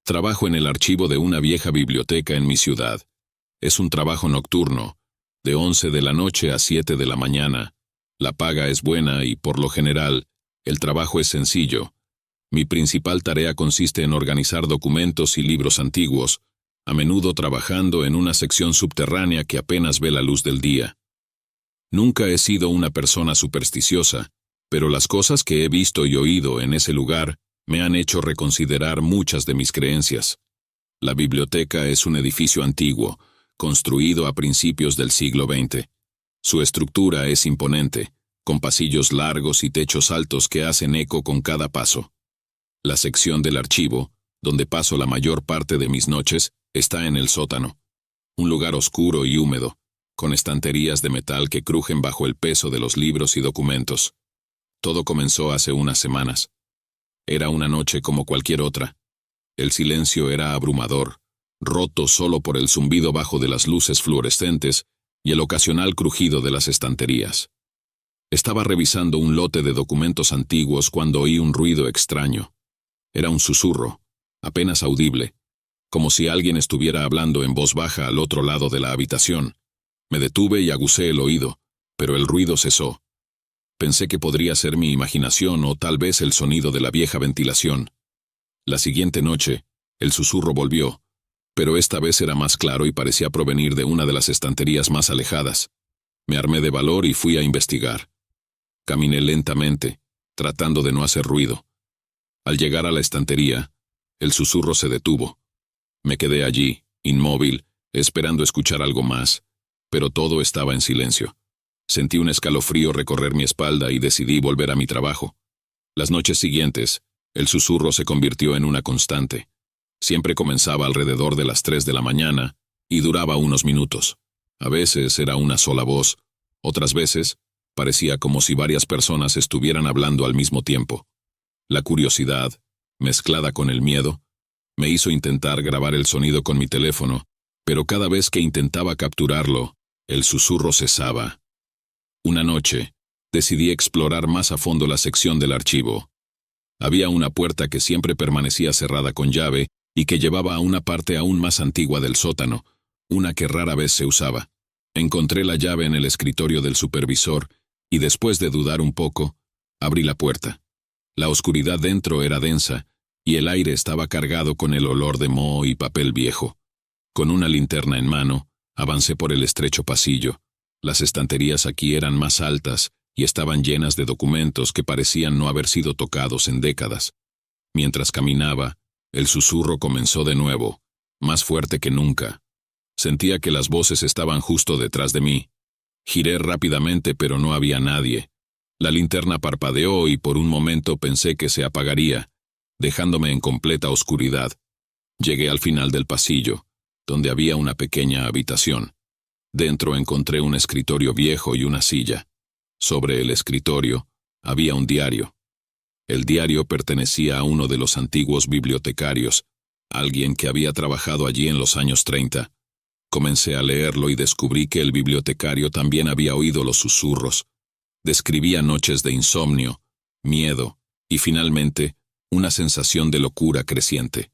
Trabajo en el archivo de una vieja biblioteca en mi ciudad. Es un trabajo nocturno, de 11 de la noche a 7 de la mañana. La paga es buena y, por lo general, el trabajo es sencillo. Mi principal tarea consiste en organizar documentos y libros antiguos, a menudo trabajando en una sección subterránea que apenas ve la luz del día. Nunca he sido una persona supersticiosa, pero las cosas que he visto y oído en ese lugar me han hecho reconsiderar muchas de mis creencias. La biblioteca es un edificio antiguo, construido a principios del siglo XX. Su estructura es imponente, con pasillos largos y techos altos que hacen eco con cada paso. La sección del archivo, donde paso la mayor parte de mis noches, está en el sótano. Un lugar oscuro y húmedo, con estanterías de metal que crujen bajo el peso de los libros y documentos. Todo comenzó hace unas semanas. Era una noche como cualquier otra. El silencio era abrumador, roto solo por el zumbido bajo de las luces fluorescentes y el ocasional crujido de las estanterías. Estaba revisando un lote de documentos antiguos cuando oí un ruido extraño. Era un susurro, apenas audible, como si alguien estuviera hablando en voz baja al otro lado de la habitación. Me detuve y aguzé el oído, pero el ruido cesó. Pensé que podría ser mi imaginación o tal vez el sonido de la vieja ventilación. La siguiente noche, el susurro volvió, pero esta vez era más claro y parecía provenir de una de las estanterías más alejadas. Me armé de valor y fui a investigar. Caminé lentamente, tratando de no hacer ruido. Al llegar a la estantería, el susurro se detuvo. Me quedé allí, inmóvil, esperando escuchar algo más, pero todo estaba en silencio. Sentí un escalofrío recorrer mi espalda y decidí volver a mi trabajo. Las noches siguientes, el susurro se convirtió en una constante. Siempre comenzaba alrededor de las 3 de la mañana y duraba unos minutos. A veces era una sola voz, otras veces parecía como si varias personas estuvieran hablando al mismo tiempo. La curiosidad, mezclada con el miedo, me hizo intentar grabar el sonido con mi teléfono, pero cada vez que intentaba capturarlo, el susurro cesaba. Una noche, decidí explorar más a fondo la sección del archivo. Había una puerta que siempre permanecía cerrada con llave y que llevaba a una parte aún más antigua del sótano, una que rara vez se usaba. Encontré la llave en el escritorio del supervisor y después de dudar un poco, abrí la puerta. La oscuridad dentro era densa y el aire estaba cargado con el olor de moho y papel viejo. Con una linterna en mano, avancé por el estrecho pasillo. Las estanterías aquí eran más altas y estaban llenas de documentos que parecían no haber sido tocados en décadas. Mientras caminaba, el susurro comenzó de nuevo, más fuerte que nunca. Sentía que las voces estaban justo detrás de mí. Giré rápidamente, pero no había nadie. La linterna parpadeó y por un momento pensé que se apagaría, dejándome en completa oscuridad. Llegué al final del pasillo, donde había una pequeña habitación. Dentro encontré un escritorio viejo y una silla. Sobre el escritorio había un diario. El diario pertenecía a uno de los antiguos bibliotecarios, alguien que había trabajado allí en los años 30. Comencé a leerlo y descubrí que el bibliotecario también había oído los susurros. Describía noches de insomnio, miedo y finalmente una sensación de locura creciente.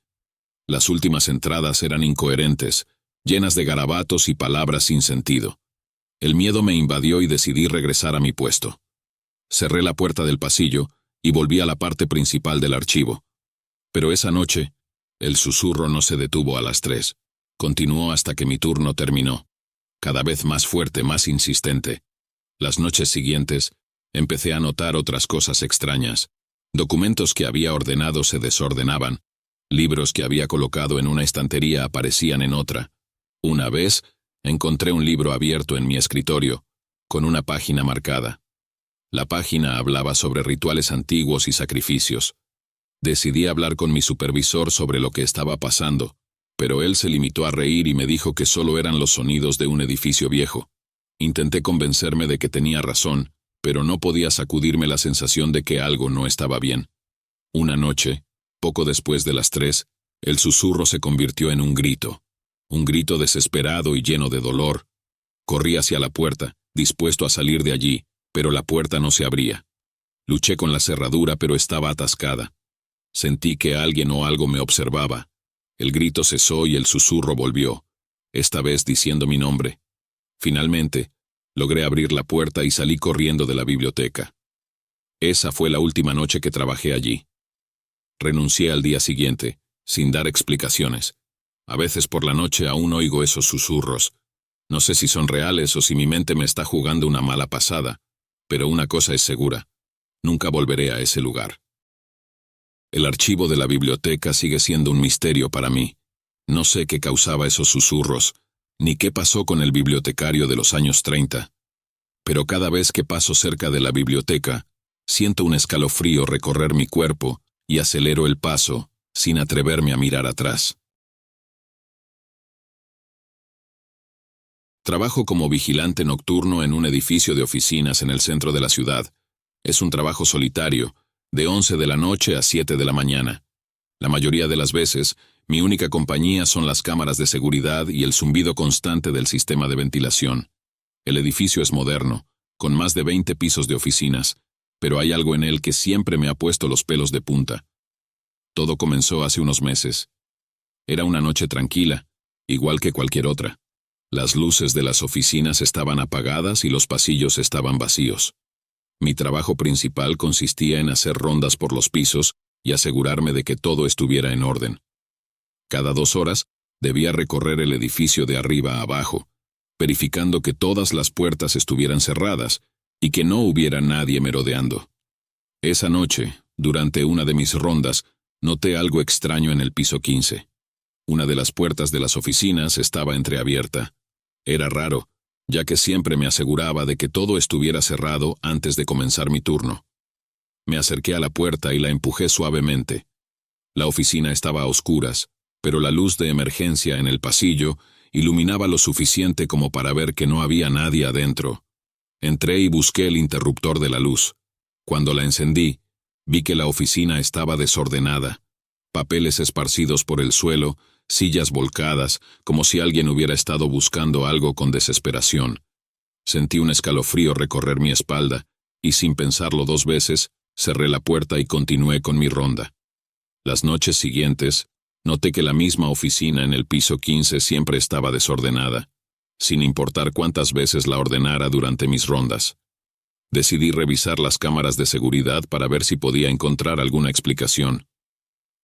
Las últimas entradas eran incoherentes, llenas de garabatos y palabras sin sentido. El miedo me invadió y decidí regresar a mi puesto. Cerré la puerta del pasillo y volví a la parte principal del archivo. Pero esa noche, el susurro no se detuvo a las 3. Continuó hasta que mi turno terminó. Cada vez más fuerte, más insistente. Las noches siguientes, empecé a notar otras cosas extrañas. Documentos que había ordenado se desordenaban. Libros que había colocado en una estantería aparecían en otra. Una vez, encontré un libro abierto en mi escritorio, con una página marcada. La página hablaba sobre rituales antiguos y sacrificios. Decidí hablar con mi supervisor sobre lo que estaba pasando, pero él se limitó a reír y me dijo que solo eran los sonidos de un edificio viejo. Intenté convencerme de que tenía razón, pero no podía sacudirme la sensación de que algo no estaba bien. Una noche, poco después de las 3, el susurro se convirtió en un grito desesperado y lleno de dolor. Corrí hacia la puerta, dispuesto a salir de allí, pero la puerta no se abría. Luché con la cerradura, pero estaba atascada. Sentí que alguien o algo me observaba. El grito cesó y el susurro volvió, esta vez diciendo mi nombre. Finalmente, logré abrir la puerta y salí corriendo de la biblioteca. Esa fue la última noche que trabajé allí. Renuncié al día siguiente, sin dar explicaciones. A veces por la noche aún oigo esos susurros. No sé si son reales o si mi mente me está jugando una mala pasada, pero una cosa es segura: nunca volveré a ese lugar. El archivo de la biblioteca sigue siendo un misterio para mí. No sé qué causaba esos susurros, ni qué pasó con el bibliotecario de los años 30. Pero cada vez que paso cerca de la biblioteca, siento un escalofrío recorrer mi cuerpo y acelero el paso, sin atreverme a mirar atrás. Trabajo como vigilante nocturno en un edificio de oficinas en el centro de la ciudad. Es un trabajo solitario, de 11 de la noche a 7 de la mañana. La mayoría de las veces, mi única compañía son las cámaras de seguridad y el zumbido constante del sistema de ventilación. El edificio es moderno, con más de 20 pisos de oficinas, pero hay algo en él que siempre me ha puesto los pelos de punta. Todo comenzó hace unos meses. Era una noche tranquila, igual que cualquier otra. Las luces de las oficinas estaban apagadas y los pasillos estaban vacíos. Mi trabajo principal consistía en hacer rondas por los pisos y asegurarme de que todo estuviera en orden. Cada 2 horas debía recorrer el edificio de arriba a abajo, verificando que todas las puertas estuvieran cerradas y que no hubiera nadie merodeando. Esa noche, durante una de mis rondas, noté algo extraño en el piso 15. Una de las puertas de las oficinas estaba entreabierta. Era raro, ya que siempre me aseguraba de que todo estuviera cerrado antes de comenzar mi turno. Me acerqué a la puerta y la empujé suavemente. La oficina estaba a oscuras, pero la luz de emergencia en el pasillo iluminaba lo suficiente como para ver que no había nadie adentro. Entré y busqué el interruptor de la luz. Cuando la encendí, vi que la oficina estaba desordenada. Papeles esparcidos por el suelo, sillas volcadas, como si alguien hubiera estado buscando algo con desesperación. Sentí un escalofrío recorrer mi espalda, y sin pensarlo 2 veces, cerré la puerta y continué con mi ronda. Las noches siguientes, noté que la misma oficina en el piso 15 siempre estaba desordenada, sin importar cuántas veces la ordenara durante mis rondas. Decidí revisar las cámaras de seguridad para ver si podía encontrar alguna explicación.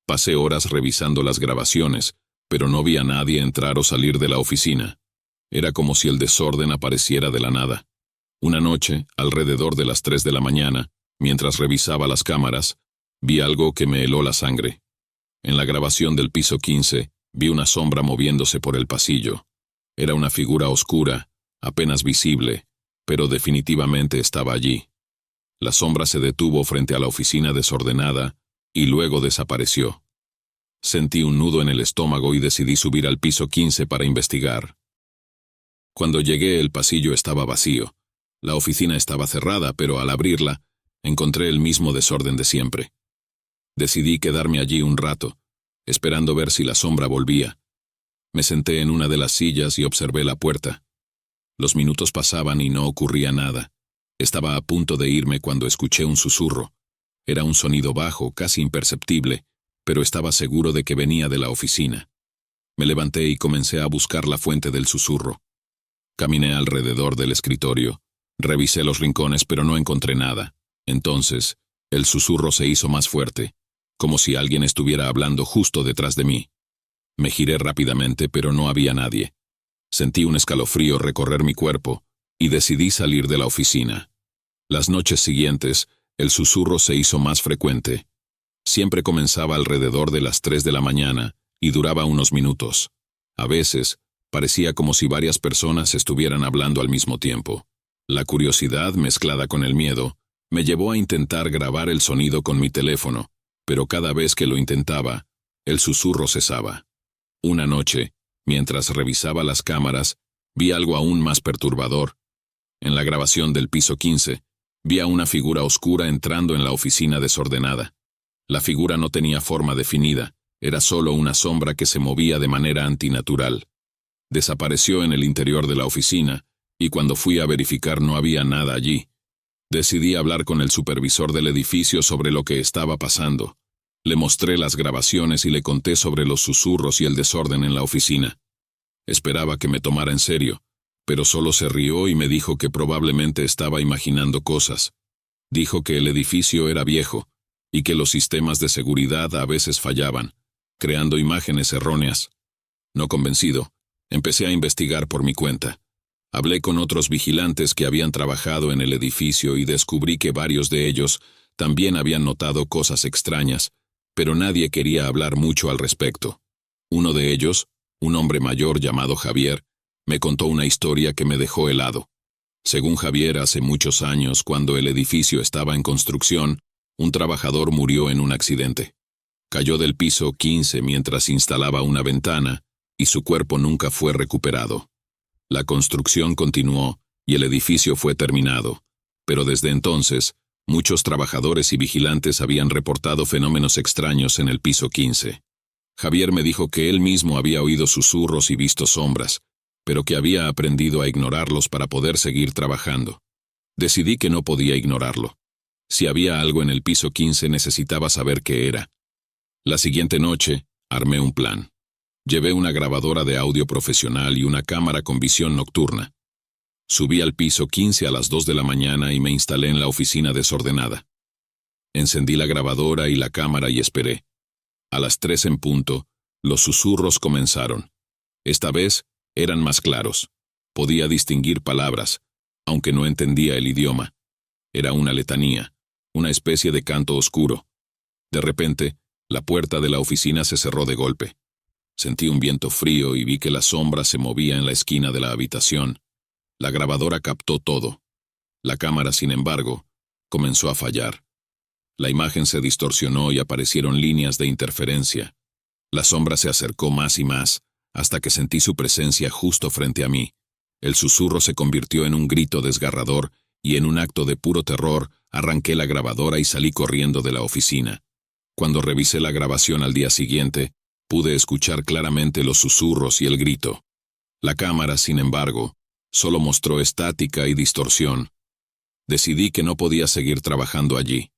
Pasé horas revisando las grabaciones, pero no vi a nadie entrar o salir de la oficina. Era como si el desorden apareciera de la nada. Una noche, alrededor de las 3 de la mañana, mientras revisaba las cámaras, vi algo que me heló la sangre. En la grabación del piso 15, vi una sombra moviéndose por el pasillo. Era una figura oscura, apenas visible, pero definitivamente estaba allí. La sombra se detuvo frente a la oficina desordenada y luego desapareció. Sentí un nudo en el estómago y decidí subir al piso 15 para investigar. Cuando llegué, el pasillo estaba vacío. La oficina estaba cerrada, pero al abrirla, encontré el mismo desorden de siempre. Decidí quedarme allí un rato, esperando ver si la sombra volvía. Me senté en una de las sillas y observé la puerta. Los minutos pasaban y no ocurría nada. Estaba a punto de irme cuando escuché un susurro. Era un sonido bajo, casi imperceptible, pero estaba seguro de que venía de la oficina. Me levanté y comencé a buscar la fuente del susurro. Caminé alrededor del escritorio. Revisé los rincones, pero no encontré nada. Entonces, el susurro se hizo más fuerte, como si alguien estuviera hablando justo detrás de mí. Me giré rápidamente, pero no había nadie. Sentí un escalofrío recorrer mi cuerpo y decidí salir de la oficina. Las noches siguientes, el susurro se hizo más frecuente. Siempre comenzaba alrededor de las 3 de la mañana y duraba unos minutos. A veces, parecía como si varias personas estuvieran hablando al mismo tiempo. La curiosidad, mezclada con el miedo, me llevó a intentar grabar el sonido con mi teléfono, pero cada vez que lo intentaba, el susurro cesaba. Una noche, mientras revisaba las cámaras, vi algo aún más perturbador. En la grabación del piso 15, vi a una figura oscura entrando en la oficina desordenada. La figura no tenía forma definida, era solo una sombra que se movía de manera antinatural. Desapareció en el interior de la oficina, y cuando fui a verificar no había nada allí. Decidí hablar con el supervisor del edificio sobre lo que estaba pasando. Le mostré las grabaciones y le conté sobre los susurros y el desorden en la oficina. Esperaba que me tomara en serio, pero solo se rió y me dijo que probablemente estaba imaginando cosas. Dijo que el edificio era viejo y que los sistemas de seguridad a veces fallaban, creando imágenes erróneas. No convencido, empecé a investigar por mi cuenta. Hablé con otros vigilantes que habían trabajado en el edificio y descubrí que varios de ellos también habían notado cosas extrañas, pero nadie quería hablar mucho al respecto. Uno de ellos, un hombre mayor llamado Javier, me contó una historia que me dejó helado. Según Javier, hace muchos años, cuando el edificio estaba en construcción, un trabajador murió en un accidente. Cayó del piso 15 mientras instalaba una ventana, y su cuerpo nunca fue recuperado. La construcción continuó, y el edificio fue terminado, pero desde entonces, muchos trabajadores y vigilantes habían reportado fenómenos extraños en el piso 15. Javier me dijo que él mismo había oído susurros y visto sombras, pero que había aprendido a ignorarlos para poder seguir trabajando. Decidí que no podía ignorarlo. Si había algo en el piso 15 necesitaba saber qué era. La siguiente noche, armé un plan. Llevé una grabadora de audio profesional y una cámara con visión nocturna. Subí al piso 15 a las 2 de la mañana y me instalé en la oficina desordenada. Encendí la grabadora y la cámara y esperé. A las 3 en punto, los susurros comenzaron. Esta vez, eran más claros. Podía distinguir palabras, aunque no entendía el idioma. Era una letanía, una especie de canto oscuro. De repente, la puerta de la oficina se cerró de golpe. Sentí un viento frío y vi que la sombra se movía en la esquina de la habitación. La grabadora captó todo. La cámara, sin embargo, comenzó a fallar. La imagen se distorsionó y aparecieron líneas de interferencia. La sombra se acercó más y más, hasta que sentí su presencia justo frente a mí. El susurro se convirtió en un grito desgarrador, y en un acto de puro terror, arranqué la grabadora y salí corriendo de la oficina. Cuando revisé la grabación al día siguiente, pude escuchar claramente los susurros y el grito. La cámara, sin embargo, solo mostró estática y distorsión. Decidí que no podía seguir trabajando allí.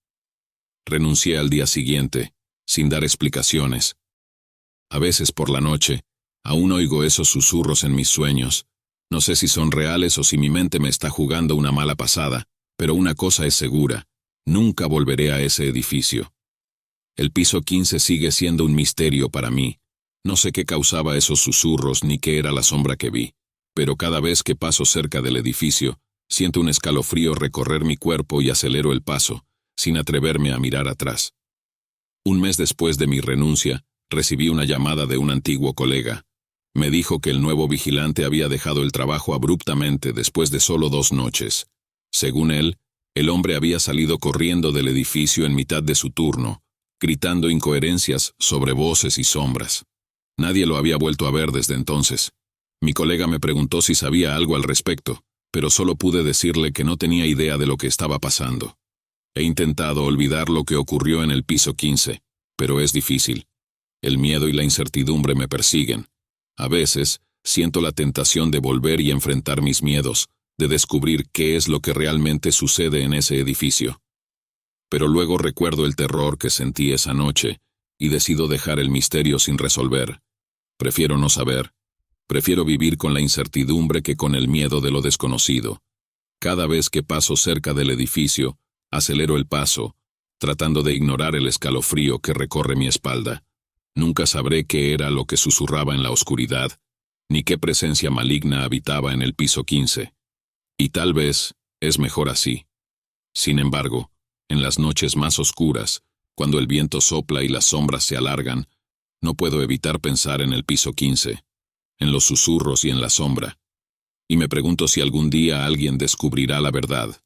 Renuncié al día siguiente, sin dar explicaciones. A veces por la noche, aún oigo esos susurros en mis sueños. No sé si son reales o si mi mente me está jugando una mala pasada, pero una cosa es segura: nunca volveré a ese edificio. El piso 15 sigue siendo un misterio para mí. No sé qué causaba esos susurros ni qué era la sombra que vi, pero cada vez que paso cerca del edificio, siento un escalofrío recorrer mi cuerpo y acelero el paso, sin atreverme a mirar atrás. Un mes después de mi renuncia, recibí una llamada de un antiguo colega. Me dijo que el nuevo vigilante había dejado el trabajo abruptamente después de solo 2 noches. Según él, el hombre había salido corriendo del edificio en mitad de su turno, gritando incoherencias sobre voces y sombras. Nadie lo había vuelto a ver desde entonces. Mi colega me preguntó si sabía algo al respecto, pero solo pude decirle que no tenía idea de lo que estaba pasando. He intentado olvidar lo que ocurrió en el piso 15, pero es difícil. El miedo y la incertidumbre me persiguen. A veces, siento la tentación de volver y enfrentar mis miedos, de descubrir qué es lo que realmente sucede en ese edificio. Pero luego recuerdo el terror que sentí esa noche, y decido dejar el misterio sin resolver. Prefiero no saber. Prefiero vivir con la incertidumbre que con el miedo de lo desconocido. Cada vez que paso cerca del edificio, acelero el paso, tratando de ignorar el escalofrío que recorre mi espalda. Nunca sabré qué era lo que susurraba en la oscuridad, ni qué presencia maligna habitaba en el piso 15. Y tal vez es mejor así. Sin embargo, en las noches más oscuras, cuando el viento sopla y las sombras se alargan, no puedo evitar pensar en el piso 15, en los susurros y en la sombra. Y me pregunto si algún día alguien descubrirá la verdad.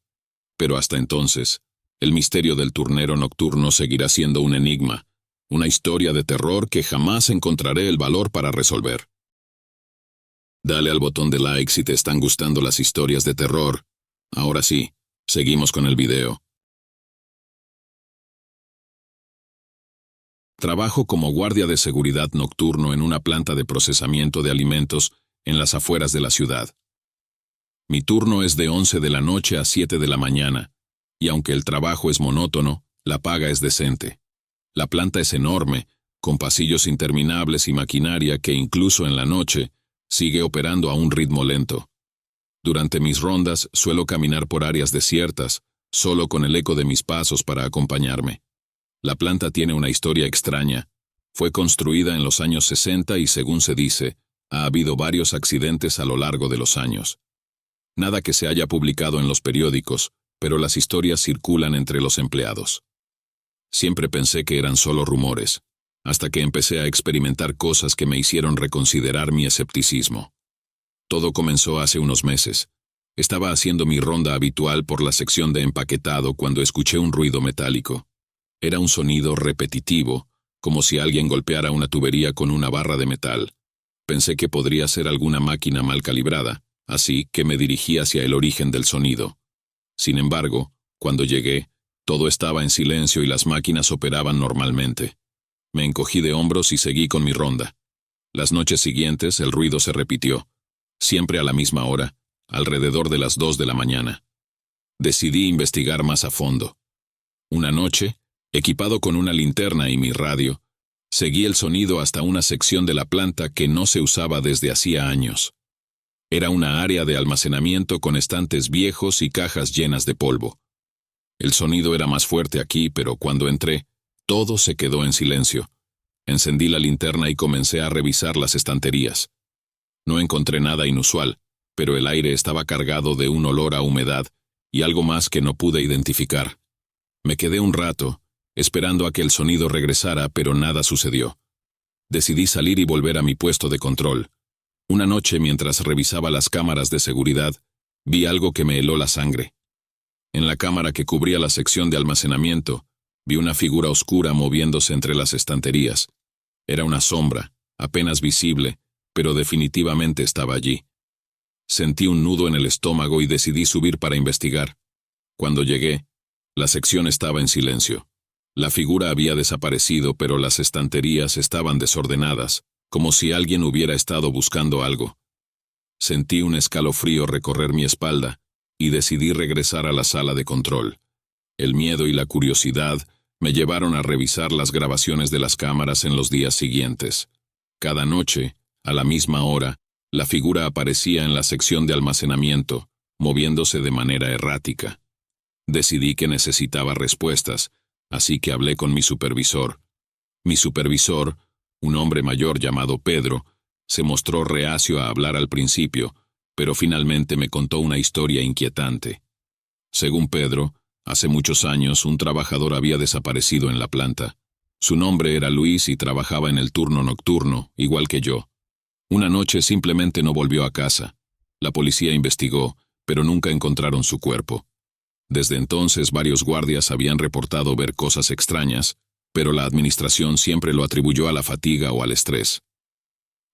Pero hasta entonces, el misterio del turnero nocturno seguirá siendo un enigma, una historia de terror que jamás encontraré el valor para resolver. Dale al botón de like si te están gustando las historias de terror. Ahora sí, seguimos con el video. Trabajo como guardia de seguridad nocturno en una planta de procesamiento de alimentos en las afueras de la ciudad. Mi turno es de 11 de la noche a 7 de la mañana, y aunque el trabajo es monótono, la paga es decente. La planta es enorme, con pasillos interminables y maquinaria que incluso en la noche sigue operando a un ritmo lento. Durante mis rondas suelo caminar por áreas desiertas, solo con el eco de mis pasos para acompañarme. La planta tiene una historia extraña. Fue construida en los años 60 y, según se dice, ha habido varios accidentes a lo largo de los años. Nada que se haya publicado en los periódicos, pero las historias circulan entre los empleados. Siempre pensé que eran solo rumores, hasta que empecé a experimentar cosas que me hicieron reconsiderar mi escepticismo. Todo comenzó hace unos meses. Estaba haciendo mi ronda habitual por la sección de empaquetado cuando escuché un ruido metálico. Era un sonido repetitivo, como si alguien golpeara una tubería con una barra de metal. Pensé que podría ser alguna máquina mal calibrada, así que me dirigí hacia el origen del sonido. Sin embargo, cuando llegué, todo estaba en silencio y las máquinas operaban normalmente. Me encogí de hombros y seguí con mi ronda. Las noches siguientes el ruido se repitió, siempre a la misma hora, alrededor de las 2 de la mañana. Decidí investigar más a fondo. Una noche, equipado con una linterna y mi radio, seguí el sonido hasta una sección de la planta que no se usaba desde hacía años. Era una área de almacenamiento con estantes viejos y cajas llenas de polvo. El sonido era más fuerte aquí, pero cuando entré, todo se quedó en silencio. Encendí la linterna y comencé a revisar las estanterías. No encontré nada inusual, pero el aire estaba cargado de un olor a humedad y algo más que no pude identificar. Me quedé un rato, esperando a que el sonido regresara, pero nada sucedió. Decidí salir y volver a mi puesto de control. Una noche, mientras revisaba las cámaras de seguridad, vi algo que me heló la sangre. En la cámara que cubría la sección de almacenamiento, vi una figura oscura moviéndose entre las estanterías. Era una sombra, apenas visible, pero definitivamente estaba allí. Sentí un nudo en el estómago y decidí subir para investigar. Cuando llegué, la sección estaba en silencio. La figura había desaparecido, pero las estanterías estaban desordenadas, como si alguien hubiera estado buscando algo. Sentí un escalofrío recorrer mi espalda y decidí regresar a la sala de control. El miedo y la curiosidad me llevaron a revisar las grabaciones de las cámaras en los días siguientes. Cada noche, a la misma hora, la figura aparecía en la sección de almacenamiento, moviéndose de manera errática. Decidí que necesitaba respuestas, así que hablé con mi supervisor. Mi supervisor, un hombre mayor llamado Pedro, se mostró reacio a hablar al principio, pero finalmente me contó una historia inquietante. Según Pedro, hace muchos años un trabajador había desaparecido en la planta. Su nombre era Luis y trabajaba en el turno nocturno, igual que yo. Una noche simplemente no volvió a casa. La policía investigó, pero nunca encontraron su cuerpo. Desde entonces varios guardias habían reportado ver cosas extrañas, pero la administración siempre lo atribuyó a la fatiga o al estrés.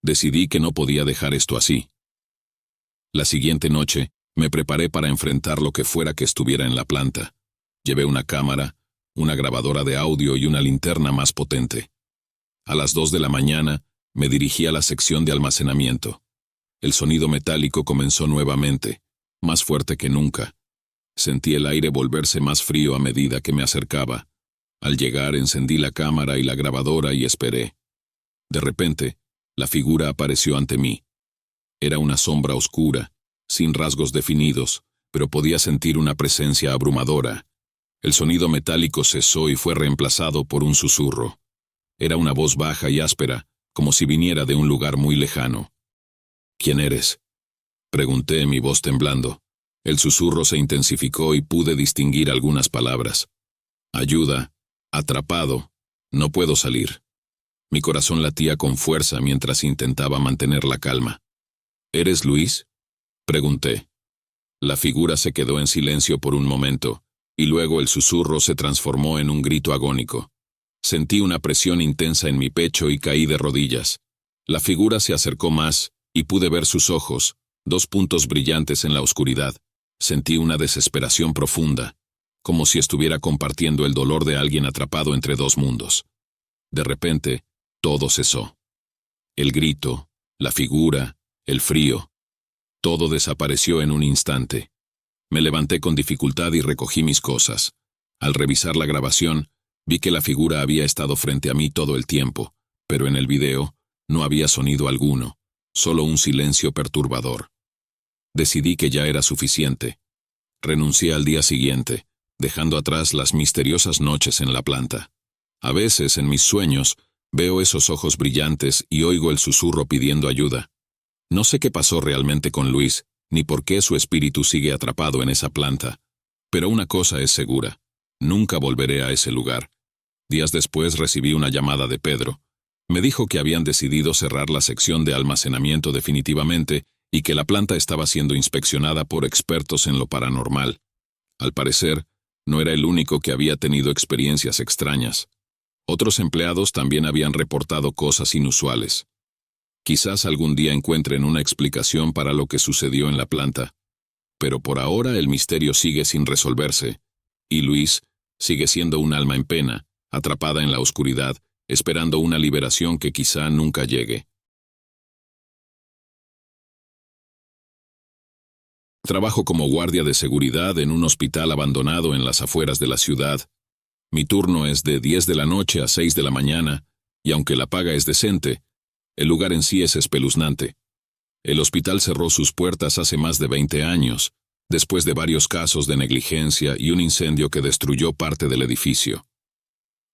Decidí que no podía dejar esto así. La siguiente noche, me preparé para enfrentar lo que fuera que estuviera en la planta. Llevé una cámara, una grabadora de audio y una linterna más potente. A las 2 de la mañana, me dirigí a la sección de almacenamiento. El sonido metálico comenzó nuevamente, más fuerte que nunca. Sentí el aire volverse más frío a medida que me acercaba. Al llegar, encendí la cámara y la grabadora y esperé. De repente, la figura apareció ante mí. Era una sombra oscura, sin rasgos definidos, pero podía sentir una presencia abrumadora. El sonido metálico cesó y fue reemplazado por un susurro. Era una voz baja y áspera, como si viniera de un lugar muy lejano. ¿Quién eres?, pregunté, mi voz temblando. El susurro se intensificó y pude distinguir algunas palabras. Ayuda, atrapado, no puedo salir. Mi corazón latía con fuerza mientras intentaba mantener la calma. ¿Eres Luis?, pregunté. La figura se quedó en silencio por un momento, y luego el susurro se transformó en un grito agónico. Sentí una presión intensa en mi pecho y caí de rodillas. La figura se acercó más, y pude ver sus ojos, 2 puntos brillantes en la oscuridad. Sentí una desesperación profunda, como si estuviera compartiendo el dolor de alguien atrapado entre 2 mundos. De repente, todo cesó. El grito, la figura, el frío. Todo desapareció en un instante. Me levanté con dificultad y recogí mis cosas. Al revisar la grabación, Vi que la figura había estado frente a mí todo el tiempo, pero en el video no había sonido alguno, solo un silencio perturbador. Decidí que ya era suficiente. Renuncié al día siguiente, dejando atrás las misteriosas noches en la planta. A veces, en mis sueños, veo esos ojos brillantes y oigo el susurro pidiendo ayuda. No sé qué pasó realmente con Luis, ni por qué su espíritu sigue atrapado en esa planta. Pero una cosa es segura, nunca volveré a ese lugar. Días después recibí una llamada de Pedro. Me dijo que habían decidido cerrar la sección de almacenamiento definitivamente y que la planta estaba siendo inspeccionada por expertos en lo paranormal. Al parecer, no era el único que había tenido experiencias extrañas. Otros empleados también habían reportado cosas inusuales. Quizás algún día encuentren una explicación para lo que sucedió en la planta. Pero por ahora el misterio sigue sin resolverse, y Luis sigue siendo un alma en pena, atrapada en la oscuridad, esperando una liberación que quizá nunca llegue. Trabajo como guardia de seguridad en un hospital abandonado en las afueras de la ciudad. Mi turno es de 10 de la noche a 6 de la mañana, y aunque la paga es decente, el lugar en sí es espeluznante. El hospital cerró sus puertas hace más de 20 años, después de varios casos de negligencia y un incendio que destruyó parte del edificio.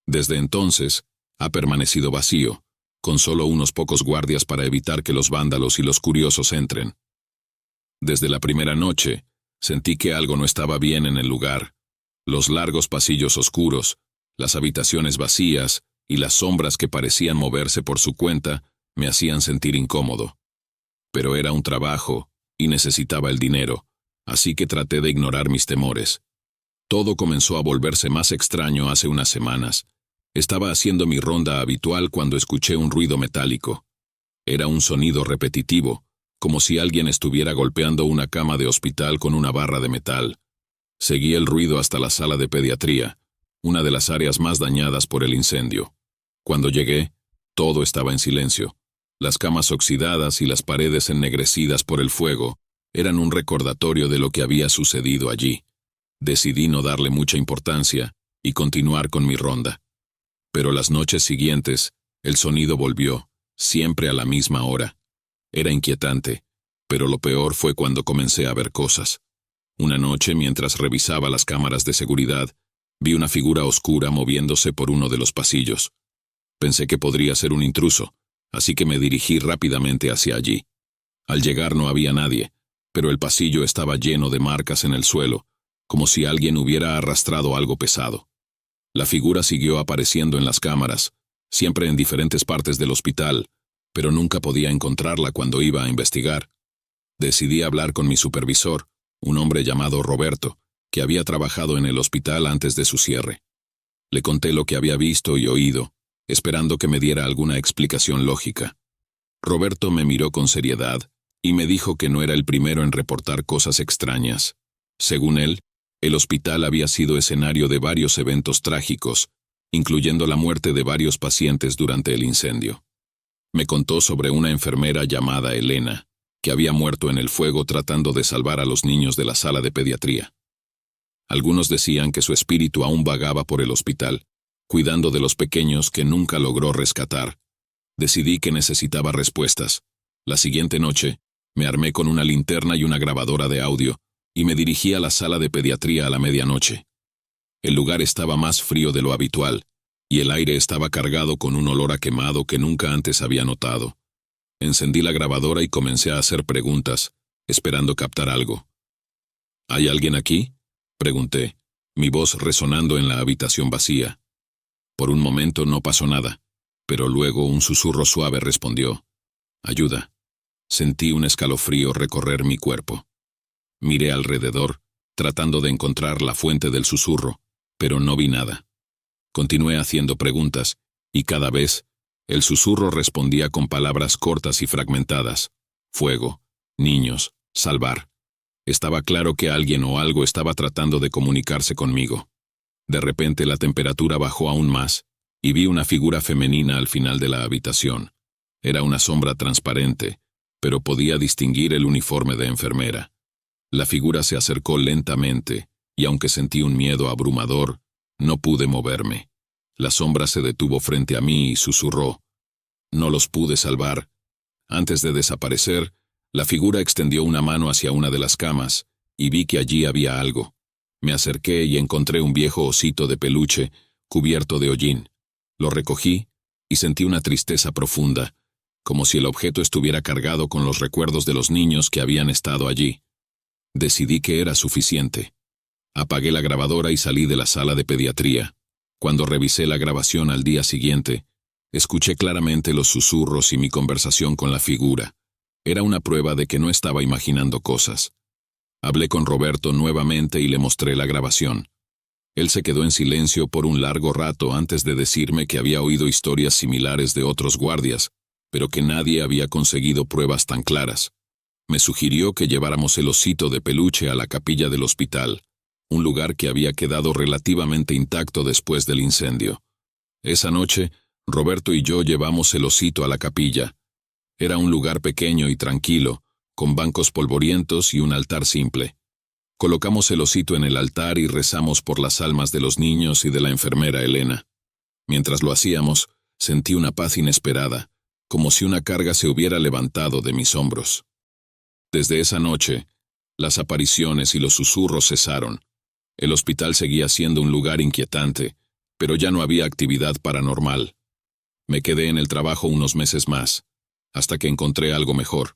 Desde entonces, ha permanecido vacío, con solo unos pocos guardias para evitar que los vándalos y los curiosos entren. Desde la primera noche, sentí que algo no estaba bien en el lugar. Los largos pasillos oscuros, las habitaciones vacías y las sombras que parecían moverse por su cuenta me hacían sentir incómodo. Pero era un trabajo, y necesitaba el dinero, así que traté de ignorar mis temores. Todo comenzó a volverse más extraño hace unas semanas. Estaba haciendo mi ronda habitual cuando escuché un ruido metálico. Era un sonido repetitivo, como si alguien estuviera golpeando una cama de hospital con una barra de metal. Seguí el ruido hasta la sala de pediatría, una de las áreas más dañadas por el incendio. Cuando llegué, todo estaba en silencio. Las camas oxidadas y las paredes ennegrecidas por el fuego eran un recordatorio de lo que había sucedido allí. Decidí no darle mucha importancia y continuar con mi ronda. Pero las noches siguientes, el sonido volvió, siempre a la misma hora. Era inquietante, pero lo peor fue cuando comencé a ver cosas. Una noche, mientras revisaba las cámaras de seguridad, vi una figura oscura moviéndose por uno de los pasillos. Pensé que podría ser un intruso, así que me dirigí rápidamente hacia allí. Al llegar no había nadie, pero el pasillo estaba lleno de marcas en el suelo, como si alguien hubiera arrastrado algo pesado. La figura siguió apareciendo en las cámaras, siempre en diferentes partes del hospital, pero nunca podía encontrarla cuando iba a investigar. Decidí hablar con mi supervisor, un hombre llamado Roberto, que había trabajado en el hospital antes de su cierre. Le conté lo que había visto y oído, esperando que me diera alguna explicación lógica. Roberto me miró con seriedad y me dijo que no era el primero en reportar cosas extrañas. Según él, el hospital había sido escenario de varios eventos trágicos, incluyendo la muerte de varios pacientes durante el incendio. Me contó sobre una enfermera llamada Elena, que había muerto en el fuego tratando de salvar a los niños de la sala de pediatría. Algunos decían que su espíritu aún vagaba por el hospital, cuidando de los pequeños que nunca logró rescatar. Decidí que necesitaba respuestas. La siguiente noche, me armé con una linterna y una grabadora de audio, y me dirigí a la sala de pediatría a la medianoche. El lugar estaba más frío de lo habitual, y el aire estaba cargado con un olor a quemado que nunca antes había notado. Encendí la grabadora y comencé a hacer preguntas, esperando captar algo. ¿Hay alguien aquí?, pregunté, mi voz resonando en la habitación vacía. Por un momento no pasó nada, pero luego un susurro suave respondió: «Ayuda». Sentí un escalofrío recorrer mi cuerpo. Miré alrededor, tratando de encontrar la fuente del susurro, pero no vi nada. Continué haciendo preguntas, y cada vez, el susurro respondía con palabras cortas y fragmentadas. Fuego, niños, salvar. Estaba claro que alguien o algo estaba tratando de comunicarse conmigo. De repente la temperatura bajó aún más, y vi una figura femenina al final de la habitación. Era una sombra transparente, pero podía distinguir el uniforme de enfermera. La figura se acercó lentamente, y aunque sentí un miedo abrumador, no pude moverme. La sombra se detuvo frente a mí y susurró. No los pude salvar. Antes de desaparecer, la figura extendió una mano hacia una de las camas, y vi que allí había algo. Me acerqué y encontré un viejo osito de peluche, cubierto de hollín. Lo recogí y sentí una tristeza profunda, como si el objeto estuviera cargado con los recuerdos de los niños que habían estado allí. Decidí que era suficiente. Apagué la grabadora y salí de la sala de pediatría. Cuando revisé la grabación al día siguiente, escuché claramente los susurros y mi conversación con la figura. Era una prueba de que no estaba imaginando cosas. Hablé con Roberto nuevamente y le mostré la grabación. Él se quedó en silencio por un largo rato antes de decirme que había oído historias similares de otros guardias, pero que nadie había conseguido pruebas tan claras. Me sugirió que lleváramos el osito de peluche a la capilla del hospital, un lugar que había quedado relativamente intacto después del incendio. Esa noche, Roberto y yo llevamos el osito a la capilla. Era un lugar pequeño y tranquilo, con bancos polvorientos y un altar simple. Colocamos el osito en el altar y rezamos por las almas de los niños y de la enfermera Elena. Mientras lo hacíamos, sentí una paz inesperada, como si una carga se hubiera levantado de mis hombros. Desde esa noche, las apariciones y los susurros cesaron. El hospital seguía siendo un lugar inquietante, pero ya no había actividad paranormal. Me quedé en el trabajo unos meses más, hasta que encontré algo mejor.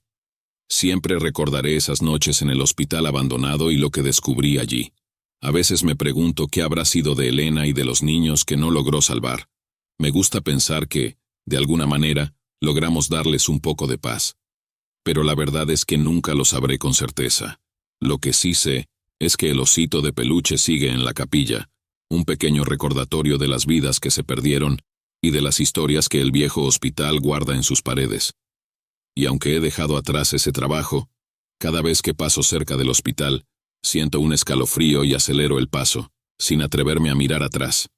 Siempre recordaré esas noches en el hospital abandonado y lo que descubrí allí. A veces me pregunto qué habrá sido de Elena y de los niños que no logró salvar. Me gusta pensar que, de alguna manera, logramos darles un poco de paz. Pero la verdad es que nunca lo sabré con certeza. Lo que sí sé es que el osito de peluche sigue en la capilla, un pequeño recordatorio de las vidas que se perdieron y de las historias que el viejo hospital guarda en sus paredes. Y aunque he dejado atrás ese trabajo, cada vez que paso cerca del hospital, siento un escalofrío y acelero el paso, sin atreverme a mirar atrás.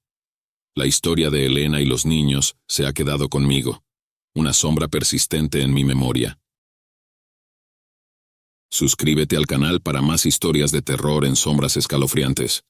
La historia de Elena y los niños se ha quedado conmigo, una sombra persistente en mi memoria. Suscríbete al canal para más historias de terror en sombras escalofriantes.